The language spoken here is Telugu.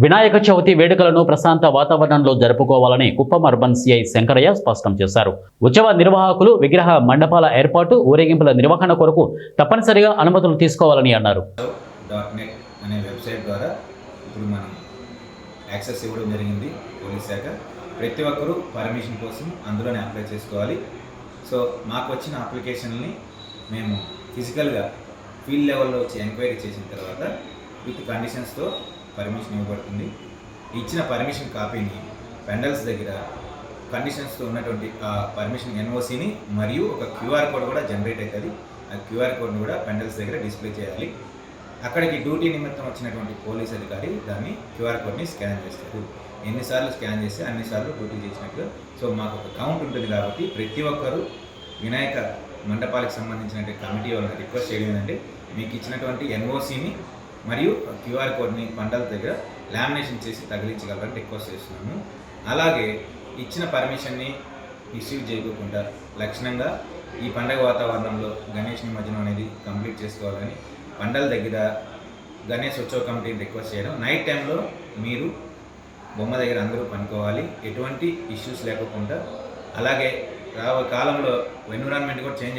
వినాయక చవితి వేడుకలను ప్రశాంత వాతావరణంలో జరుపుకోవాలని కుప్పం అర్బన్ సిఐ శంకరయ్య స్పష్టం చేశారు. ఉత్సవ నిర్వాహకులు విగ్రహ మండపాల ఏర్పాటు, ఊరేగింపుల నిర్వహణ కొరకు తప్పనిసరిగా అనుమతులు తీసుకోవాలని అన్నారు. .net అనే వెబ్సైట్ ద్వారా ఇప్పుడు మనం యాక్సెస్ ఇవ్వడం జరిగింది. పోలీస్ శాఖ ప్రతి ఒక్కరూ పర్మిషన్ కోసం అందులోనే అప్లై చేసుకోవాలి. సో మాకు వచ్చిన అప్లికేషన్ని మేము ఫిజికల్గా ఫీల్డ్ లెవెల్లో వచ్చి ఎంక్వైరీ చేసిన తర్వాత విత్ కండిషన్స్తో పర్మిషన్ ఇవ్వబడుతుంది. ఇచ్చిన పర్మిషన్ కాపీని పెండల్స్ దగ్గర కండిషన్స్తో ఉన్నటువంటి ఆ పర్మిషన్ ఎన్ఓసిని మరియు ఒక క్యూఆర్ కోడ్ కూడా జనరేట్ అవుతుంది. ఆ క్యూఆర్ కోడ్ని కూడా పెండల్స్ దగ్గర డిస్ప్లే చేయాలి. అక్కడికి డ్యూటీ నిమిత్తం వచ్చినటువంటి పోలీస్ అధికారి దాన్ని క్యూఆర్ కోడ్ని స్కాన్ చేస్తారు. ఎన్నిసార్లు స్కాన్ చేస్తే అన్నిసార్లు డ్యూటీ చేసినట్లు. సో మాకు ఒక కౌంట్ ఉంటుంది కాబట్టి ప్రతి ఒక్కరూ వినాయక మండపాలకు సంబంధించిన కమిటీ వాళ్ళని రిక్వెస్ట్ చేయడం ఏంటంటే మీకు ఇచ్చినటువంటి ఎన్ఓసిని మరియు క్యూఆర్ కోడ్ని పంటల దగ్గర లామినేషన్ చేసి తగిలించగలరని రిక్వెస్ట్ చేస్తున్నాము. అలాగే ఇచ్చిన పర్మిషన్ని మిస్యూజ్ చేయకుండా లక్షణంగా ఈ పండగ వాతావరణంలో గణేష్ నిమజ్జనం అనేది కంప్లీట్ చేసుకోవాలని పండల దగ్గర గణేష్ ఉత్సవ కమిటీని రిక్వెస్ట్ చేయడం. నైట్ టైంలో మీరు బొమ్మ దగ్గర అందరూ పనుకోవాలి, ఎటువంటి ఇష్యూస్ లేకుండా. అలాగే రాబోయే కాలంలో ఎన్విరాన్మెంట్ కూడా చేంజ్